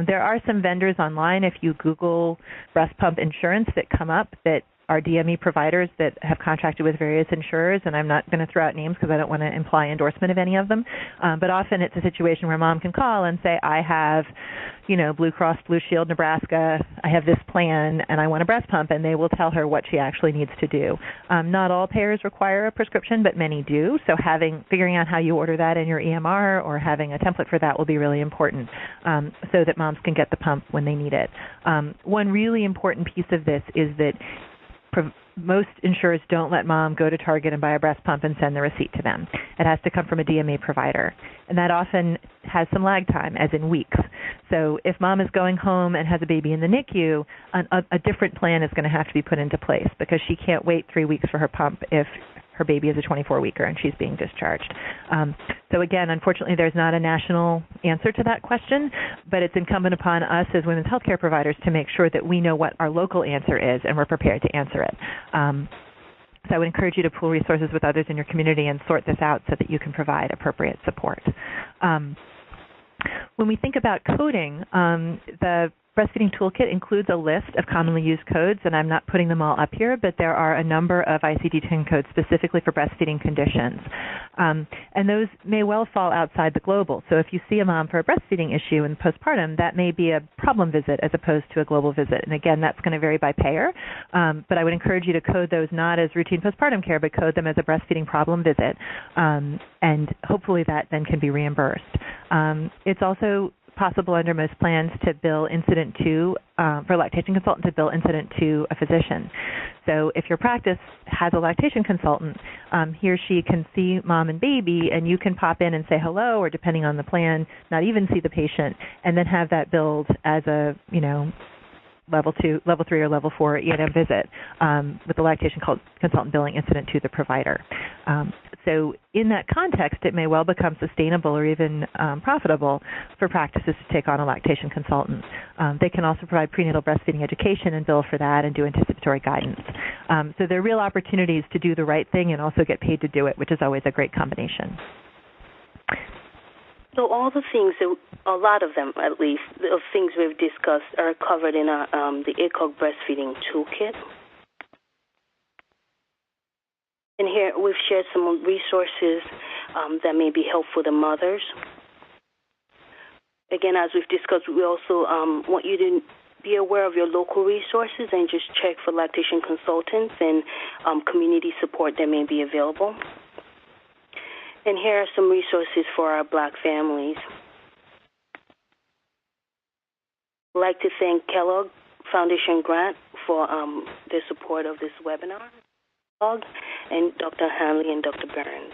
There are some vendors online, if you Google breast pump insurance, that come up that are DME providers that have contracted with various insurers, and I'm not going to throw out names because I don't want to imply endorsement of any of them, but often it's a situation where mom can call and say, I have, Blue Cross Blue Shield Nebraska, I have this plan, and I want a breast pump, and they will tell her what she actually needs to do. Not all payers require a prescription, but many do, so figuring out how you order that in your EMR or having a template for that will be really important so that moms can get the pump when they need it. One really important piece of this is that most insurers don't let mom go to Target and buy a breast pump and send the receipt to them. It has to come from a DMA provider. And that often has some lag time, as in weeks. So if mom is going home and has a baby in the NICU, a different plan is going to have to be put into place because she can't wait 3 weeks for her pump if her baby is a 24-weeker and she's being discharged. So again, unfortunately, there's not a national answer to that question, but it's incumbent upon us as women's healthcare providers to make sure that we know what our local answer is and we're prepared to answer it. So I would encourage you to pool resources with others in your community and sort this out so that you can provide appropriate support. When we think about coding, the breastfeeding toolkit includes a list of commonly used codes, and I'm not putting them all up here, but there are a number of ICD-10 codes specifically for breastfeeding conditions. And those may well fall outside the global. So if you see a mom for a breastfeeding issue in postpartum, that may be a problem visit as opposed to a global visit. And again, that's going to vary by payer, but I would encourage you to code those not as routine postpartum care, but code them as a breastfeeding problem visit, and hopefully that then can be reimbursed. It's also possible under most plans to bill incident to, for a lactation consultant to bill incident to a physician. So if your practice has a lactation consultant, he or she can see mom and baby, and you can pop in and say hello, or depending on the plan, not even see the patient, and then have that billed as a, level 2, level 3, or level 4 E&M visit with the lactation consultant billing incident to the provider. So in that context, it may well become sustainable or even profitable for practices to take on a lactation consultant. They can also provide prenatal breastfeeding education and bill for that and do anticipatory guidance. So there are real opportunities to do the right thing and also get paid to do it, which is always a great combination. So all the things, a lot of them at least, of things we've discussed are covered in the ACOG breastfeeding toolkit. And here we've shared some resources that may be helpful to mothers. Again, as we've discussed, we also want you to be aware of your local resources and just check for lactation consultants and community support that may be available. And here are some resources for our Black families. I'd like to thank Kellogg Foundation Grant for their support of this webinar, and Dr. Hanley and Dr. Burns.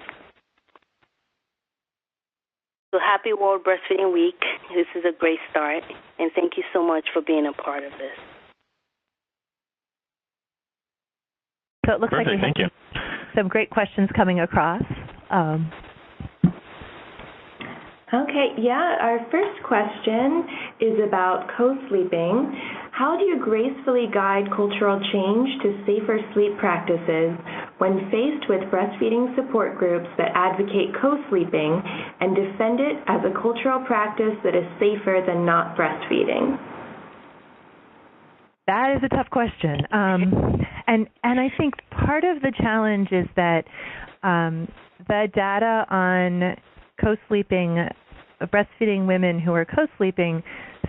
So happy World Breastfeeding Week. This is a great start, and thank you so much for being a part of this. So it looks Perfect. like we have some great questions coming across. Okay, our first question is about co-sleeping. How do you gracefully guide cultural change to safer sleep practices when faced with breastfeeding support groups that advocate co-sleeping and defend it as a cultural practice that is safer than not breastfeeding? That is a tough question. And I think part of the challenge is that the data on co-sleeping, breastfeeding women who are co-sleeping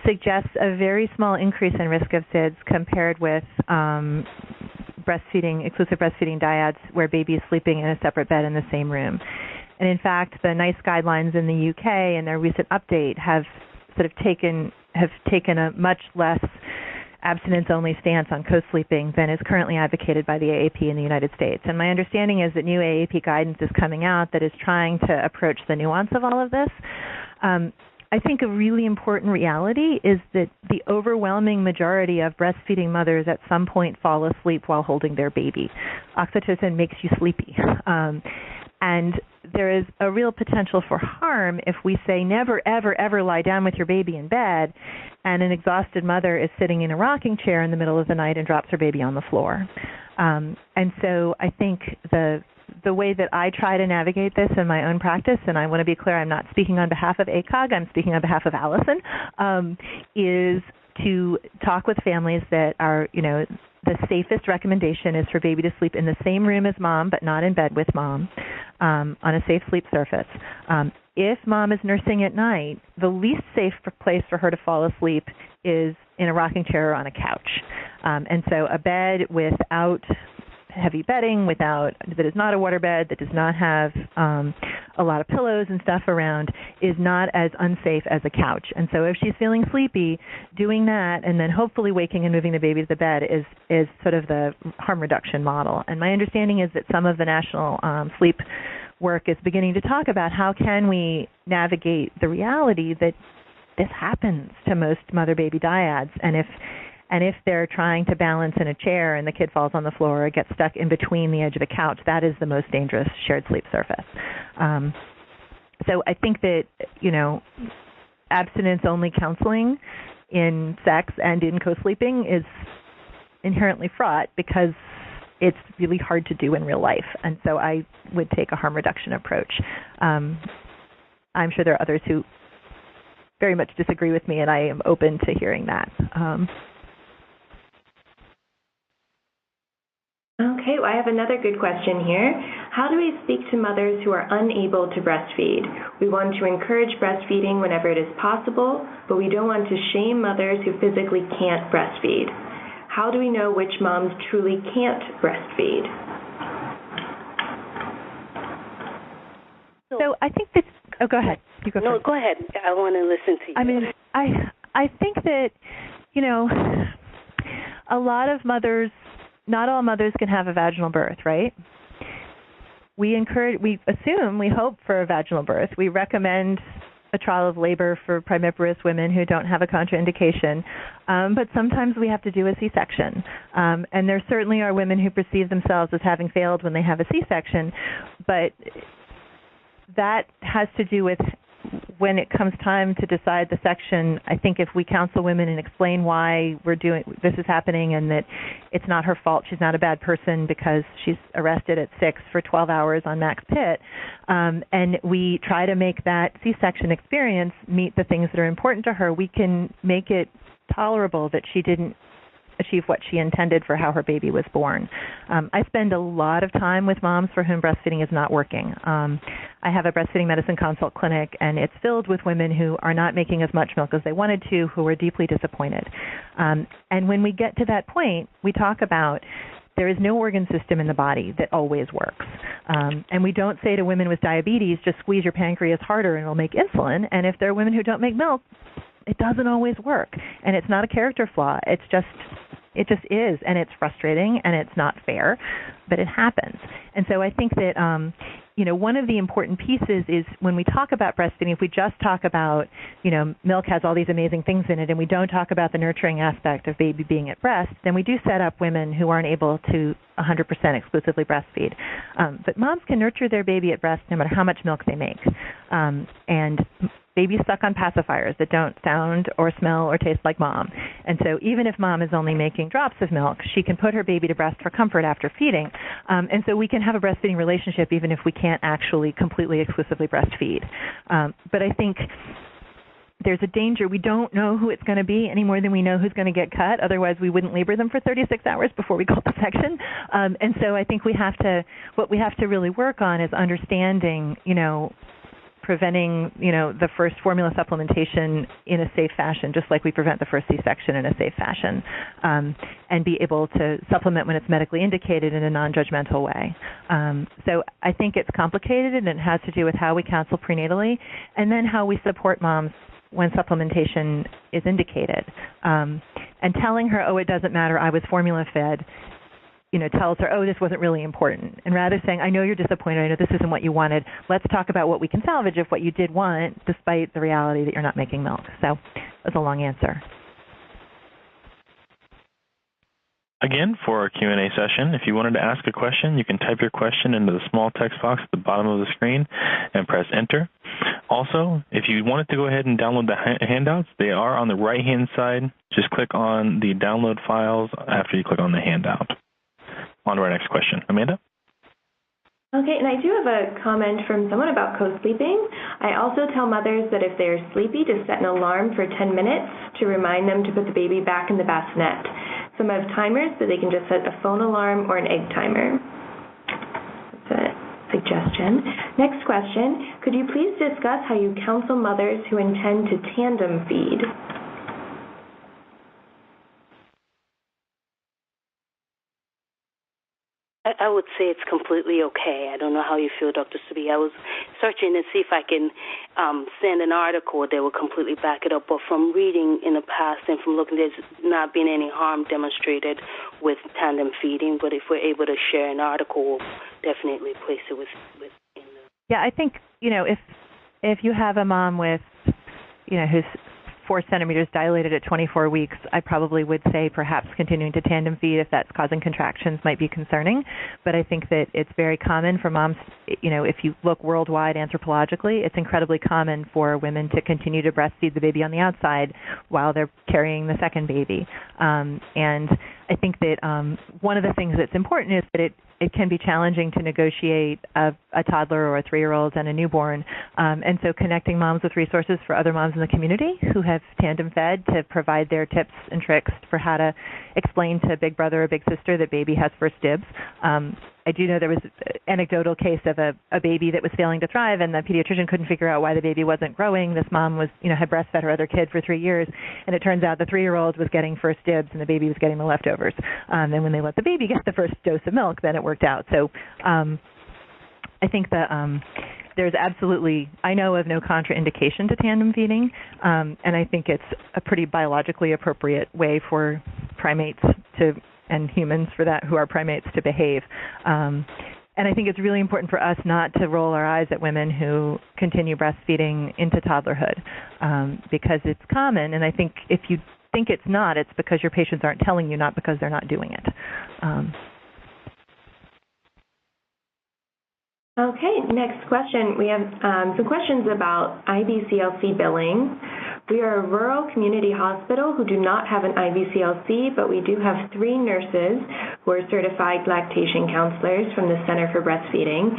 suggests a very small increase in risk of SIDS compared with exclusive breastfeeding dyads where baby is sleeping in a separate bed in the same room. And in fact, the NICE guidelines in the UK in their recent update have taken a much less abstinence-only stance on co-sleeping than is currently advocated by the AAP in the United States. And my understanding is that new AAP guidance is coming out that is trying to approach the nuance of all of this. I think a really important reality is that the overwhelming majority of breastfeeding mothers at some point fall asleep while holding their baby. Oxytocin makes you sleepy. And there is a real potential for harm if we say never, ever, ever lie down with your baby in bed, and an exhausted mother is sitting in a rocking chair in the middle of the night and drops her baby on the floor. And so I think the way that I try to navigate this in my own practice, and I want to be clear, I'm not speaking on behalf of ACOG, I'm speaking on behalf of Allison, is to talk with families that are, the safest recommendation is for baby to sleep in the same room as mom, but not in bed with mom, on a safe sleep surface. If mom is nursing at night, the least safe place for her to fall asleep is in a rocking chair or on a couch. And so a bed without heavy bedding, that is not a waterbed, that does not have a lot of pillows and stuff around, is not as unsafe as a couch. And so if she's feeling sleepy, doing that and then hopefully waking and moving the baby to the bed is sort of the harm reduction model. And my understanding is that some of the national sleep work is beginning to talk about how can we navigate the reality that this happens to most mother-baby dyads, and if they're trying to balance in a chair and the kid falls on the floor or gets stuck in between the edge of a couch, that is the most dangerous shared sleep surface. So I think that, abstinence-only counseling in sex and in co-sleeping is inherently fraught because it's really hard to do in real life. And so I would take a harm reduction approach. I'm sure there are others who very much disagree with me, and I am open to hearing that. Okay, well, I have another good question here. How do we speak to mothers who are unable to breastfeed? We want to encourage breastfeeding whenever it is possible, but we don't want to shame mothers who physically can't breastfeed. How do we know which moms truly can't breastfeed? So I think that, oh, go ahead. You go No, first. go ahead. I want to listen to you. I mean, I think that, you know, a lot of mothers, not all mothers can have a vaginal birth, right? We assume, we hope for a vaginal birth. We recommend a trial of labor for primipara women who don't have a contraindication, but sometimes we have to do a C-section. And there certainly are women who perceive themselves as having failed when they have a C-section, but that has to do with when it comes time to decide the section. I think if we counsel women and explain why this is happening and that it's not her fault, she's not a bad person because she's arrested at 6 for 12 hours on max pit, and we try to make that C-section experience meet the things that are important to her, we can make it tolerable that she didn't achieve what she intended for how her baby was born. I spend a lot of time with moms for whom breastfeeding is not working. I have a breastfeeding medicine consult clinic, and it's filled with women who are not making as much milk as they wanted to, who are deeply disappointed. And when we get to that point, we talk about there is no organ system in the body that always works. And we don't say to women with diabetes, just squeeze your pancreas harder and it'll make insulin. And if there are women who don't make milk, it doesn't always work. And it's not a character flaw. It just is, and it's frustrating, and it's not fair, but it happens. And so I think that, one of the important pieces is when we talk about breastfeeding, if we just talk about, milk has all these amazing things in it, and we don't talk about the nurturing aspect of baby being at breast, then we do set up women who aren't able to 100% exclusively breastfeed. But moms can nurture their baby at breast no matter how much milk they make. And babies suck on pacifiers that don't sound or smell or taste like mom. And so even if mom is only making drops of milk, she can put her baby to breast for comfort after feeding. And so we can have a breastfeeding relationship even if we can't actually completely exclusively breastfeed. But I think there's a danger. We don't know who it's going to be any more than we know who's going to get cut. Otherwise, we wouldn't labor them for 36 hours before we call the section. And so I think what we have to really work on is understanding, preventing, the first formula supplementation in a safe fashion, just like we prevent the first C-section in a safe fashion, and be able to supplement when it's medically indicated in a non-judgmental way. So I think it's complicated, and it has to do with how we counsel prenatally and then how we support moms when supplementation is indicated. And telling her, oh, it doesn't matter, I was formula fed, tells her, oh, this wasn't really important. And rather saying, I know you're disappointed, I know this isn't what you wanted, let's talk about what we can salvage of what you did want, despite the reality that you're not making milk. So that's a long answer. Again, for our Q&A session, if you wanted to ask a question, you can type your question into the small text box at the bottom of the screen and press enter. Also, if you wanted to go ahead and download the handouts, they are on the right-hand side. Just click on the download files after you click on the handout. On to our next question. Amanda? Okay, and I do have a comment from someone about co-sleeping. I also tell mothers that if they're sleepy, to set an alarm for 10 minutes to remind them to put the baby back in the bassinet. Some have timers, so they can just set a phone alarm or an egg timer. That's a suggestion. Next question, could you please discuss how you counsel mothers who intend to tandem feed? I would say it's completely okay. I don't know how you feel, Dr. Subi. I was searching to see if I can send an article that would completely back it up, but from reading in the past and from looking, there's not been any harm demonstrated with tandem feeding, but if we're able to share an article, we'll definitely place it with in the... Yeah, I think, if you have a mom with, who's 4 centimeters dilated at 24 weeks, I probably would say perhaps continuing to tandem feed if that's causing contractions might be concerning. But I think that it's very common for moms, if you look worldwide anthropologically, it's incredibly common for women to continue to breastfeed the baby on the outside while they're carrying the second baby. And I think that one of the things that's important is that it can be challenging to negotiate a toddler or a 3-year-old and a newborn. And so connecting moms with resources for other moms in the community who have tandem fed to provide their tips and tricks for how to explain to big brother or big sister that baby has first dibs. I do know there was an anecdotal case of a baby that was failing to thrive, and the pediatrician couldn't figure out why the baby wasn't growing. This mom was, had breastfed her other kid for 3 years, and it turns out the 3-year-old was getting first dibs and the baby was getting the leftovers. And when they let the baby get the first dose of milk, then it worked out. So I think that there's absolutely, I know of no contraindication to tandem feeding, and I think it's a pretty biologically appropriate way for primates to, and humans for that, who are primates, to behave. And I think it's really important for us not to roll our eyes at women who continue breastfeeding into toddlerhood, because it's common, and I think if you think it's not, it's because your patients aren't telling you, not because they're not doing it. Okay, next question. We have some questions about IBCLC billing. We are a rural community hospital who do not have an IBCLC, but we do have 3 nurses who are certified lactation counselors from the Center for Breastfeeding.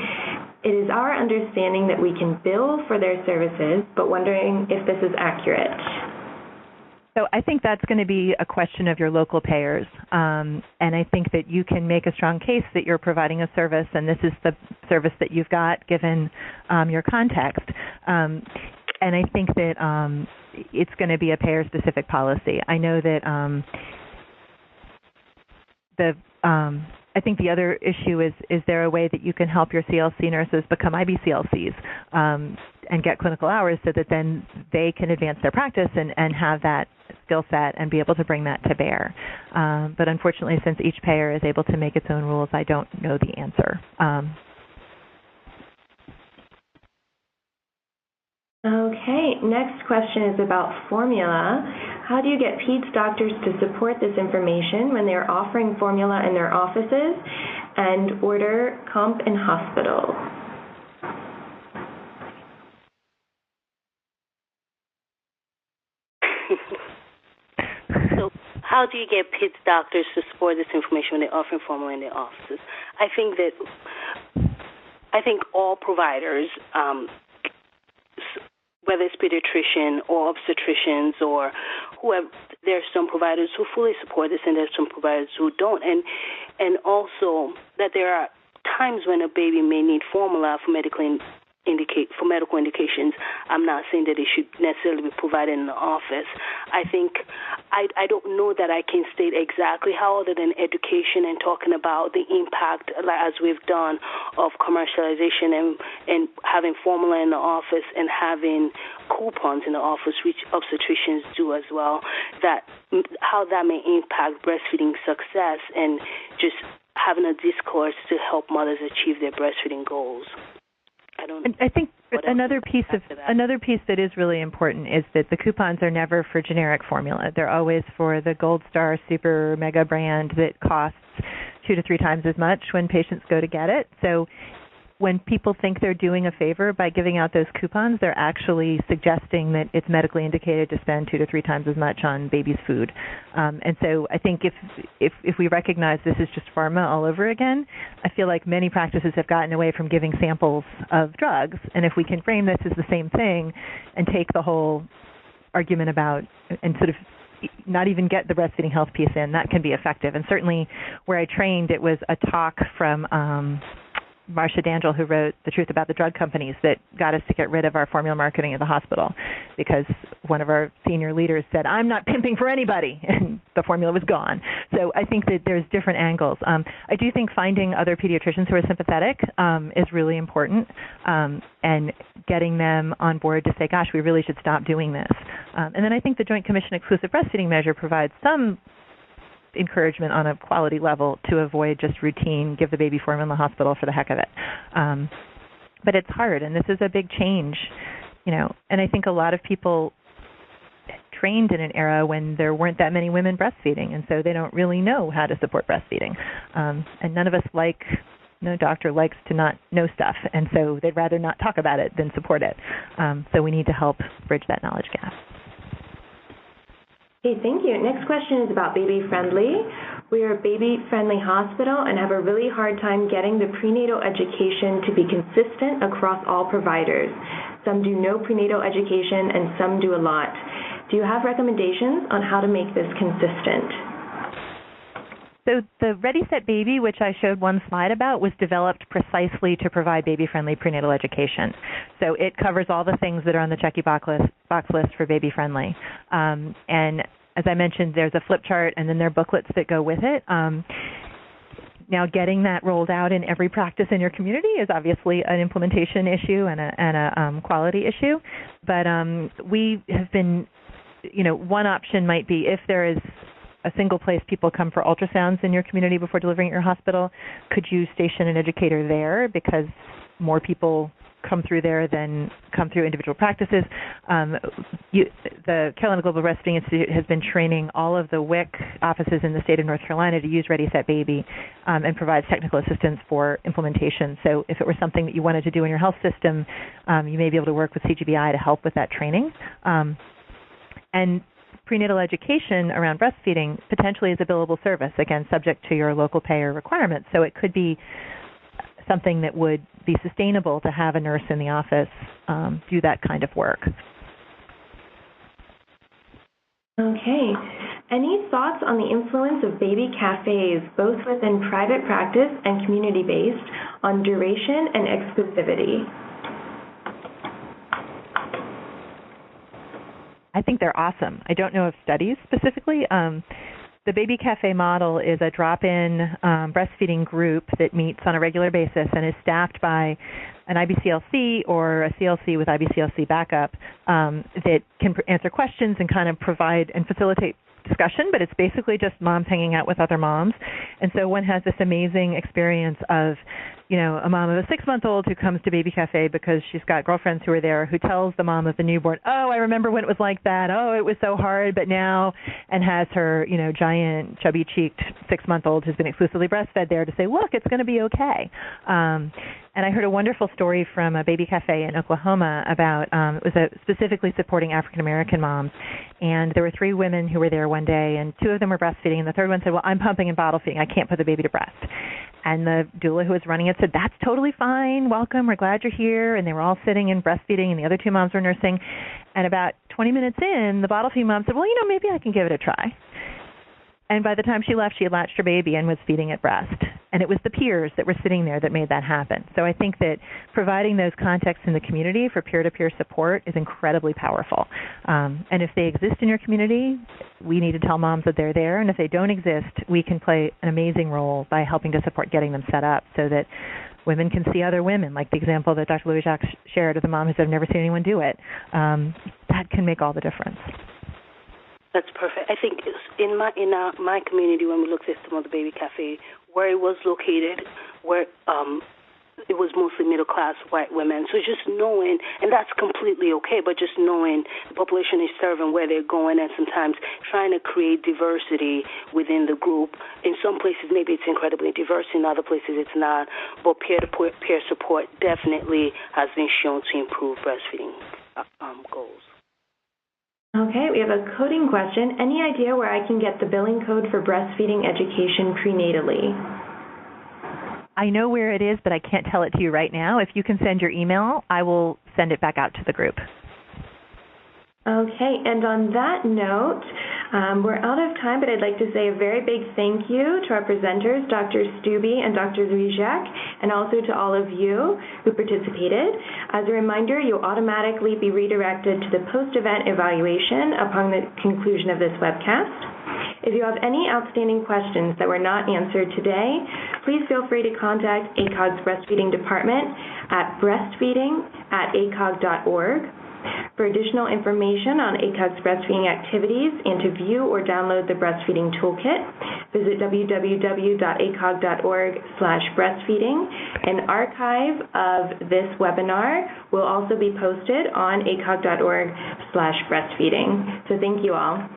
It is our understanding that we can bill for their services, but wondering if this is accurate. So I think that's going to be a question of your local payers, and I think that you can make a strong case that you're providing a service, and this is the service that you've got given your context. And I think that it's going to be a payer-specific policy. I know that I think the other issue is there a way that you can help your CLC nurses become IBCLCs and get clinical hours so that then they can advance their practice and have that skill set and be able to bring that to bear. But unfortunately, since each payer is able to make its own rules, I don't know the answer. Okay, next question is about formula. How do you get peds doctors to support this information when they are offering formula in their offices and order comp in hospital? So how do you get peds doctors to support this information when they're offering formula in their offices? I think all providers, whether it's pediatrician or obstetricians or whoever, there are some providers who fully support this and there's some providers who don't. And also that there are times when a baby may need formula for medical indications. I'm not saying that it should necessarily be provided in the office. I think I don't know that I can state exactly how, other than education and talking about the impact, as we've done, of commercialization and having formula in the office and having coupons in the office, which obstetricians do as well, that how that may impact breastfeeding success and just having a discourse to help mothers achieve their breastfeeding goals. I think another piece that is really important is that the coupons are never for generic formula. They're always for the Gold Star Super Mega brand that costs 2 to 3 times as much when patients go to get it. So when people think they're doing a favor by giving out those coupons, they're actually suggesting that it's medically indicated to spend 2 to 3 times as much on baby's food. And so I think if we recognize this is just pharma all over again, I feel like many practices have gotten away from giving samples of drugs. And if we can frame this as the same thing and take the whole argument about and sort of not even get the breastfeeding health piece in, that can be effective. And certainly where I trained, it was a talk from Marcia D'Angelo, who wrote The Truth About the Drug Companies, that got us to get rid of our formula marketing at the hospital because one of our senior leaders said, "I'm not pimping for anybody," and the formula was gone. So I think that there's different angles. I do think finding other pediatricians who are sympathetic is really important, and getting them on board to say, gosh, we really should stop doing this. And then I think the Joint Commission Exclusive Breastfeeding Measure provides some encouragement on a quality level to avoid just routine give the baby formula in the hospital for the heck of it. But it's hard, and this is a big change, and I think a lot of people trained in an era when there weren't that many women breastfeeding, and so they don't really know how to support breastfeeding. And none of us no doctor likes to not know stuff, and so they'd rather not talk about it than support it. So we need to help bridge that knowledge gap. Okay, thank you. Next question is about baby-friendly. We are a baby-friendly hospital and have a really hard time getting the prenatal education to be consistent across all providers. Some do no prenatal education and some do a lot. Do you have recommendations on how to make this consistent? So the Ready Set Baby, which I showed one slide about, was developed precisely to provide baby-friendly prenatal education. So it covers all the things that are on the checky box list for baby-friendly. And as I mentioned, there's a flip chart and then there are booklets that go with it. Now, getting that rolled out in every practice in your community is obviously an implementation issue and a quality issue. But we have been, one option might be if there is a single place people come for ultrasounds in your community before delivering at your hospital, could you station an educator there because more people come through there than come through individual practices? The Carolina Global Breastfeeding Institute has been training all of the WIC offices in the state of North Carolina to use Ready Set Baby and provides technical assistance for implementation. So if it were something that you wanted to do in your health system, you may be able to work with CGBI to help with that training. And prenatal education around breastfeeding potentially is a billable service, again, subject to your local payer requirements. So it could be something that would be sustainable to have a nurse in the office do that kind of work. Okay. Any thoughts on the influence of baby cafes, both within private practice and community-based, on duration and exclusivity? I think they're awesome. I don't know of studies specifically. The Baby Cafe model is a drop-in breastfeeding group that meets on a regular basis and is staffed by an IBCLC or a CLC with IBCLC backup that can answer questions and kind of provide and facilitate discussion, but it's basically just moms hanging out with other moms. And so one has this amazing experience of, a mom of a 6-month-old who comes to Baby Cafe because she's got girlfriends who are there, who tells the mom of the newborn, oh, I remember when it was like that. Oh, it was so hard, but now, and has her, giant, chubby-cheeked 6-month-old who's been exclusively breastfed there to say, look, it's going to be okay. And I heard a wonderful story from a Baby Cafe in Oklahoma about, it was specifically supporting African-American moms. And there were 3 women who were there one day, and 2 of them were breastfeeding, and the third one said, well, I'm pumping and bottle feeding. I can't put the baby to breast. And the doula who was running it said, that's totally fine. Welcome. We're glad you're here. And they were all sitting and breastfeeding, and the other 2 moms were nursing. And about 20 minutes in, the bottle feeding mom said, well, maybe I can give it a try. And by the time she left, she had latched her baby and was feeding at breast. And it was the peers that were sitting there that made that happen. So I think that providing those contexts in the community for peer-to-peer support is incredibly powerful. And if they exist in your community, we need to tell moms that they're there. And if they don't exist, we can play an amazing role by helping to support getting them set up so that women can see other women, like the example that Dr. Louis Jacques shared of the mom who said, I've never seen anyone do it. That can make all the difference. That's perfect. I think in my community, when we looked at some of the Baby Cafe, where it was located, where it was mostly middle-class white women. So just knowing, and that's completely okay, but just knowing the population they serve and where they're going, and sometimes trying to create diversity within the group. In some places, maybe it's incredibly diverse. In other places, it's not. But peer-to-peer support definitely has been shown to improve breastfeeding goals. Okay, we have a coding question. Any idea where I can get the billing code for breastfeeding education prenatally? I know where it is, but I can't tell it to you right now. If you can send your email, I will send it back out to the group. Okay, and on that note, we're out of time, but I'd like to say a very big thank you to our presenters, Dr. Stubbe and Dr. Louis-Jacques, and also to all of you who participated. As a reminder, you'll automatically be redirected to the post-event evaluation upon the conclusion of this webcast. If you have any outstanding questions that were not answered today, please feel free to contact ACOG's Breastfeeding Department at breastfeeding@acog.org. For additional information on ACOG's breastfeeding activities and to view or download the breastfeeding toolkit, visit www.acog.org/breastfeeding. An archive of this webinar will also be posted on acog.org/breastfeeding. So thank you all.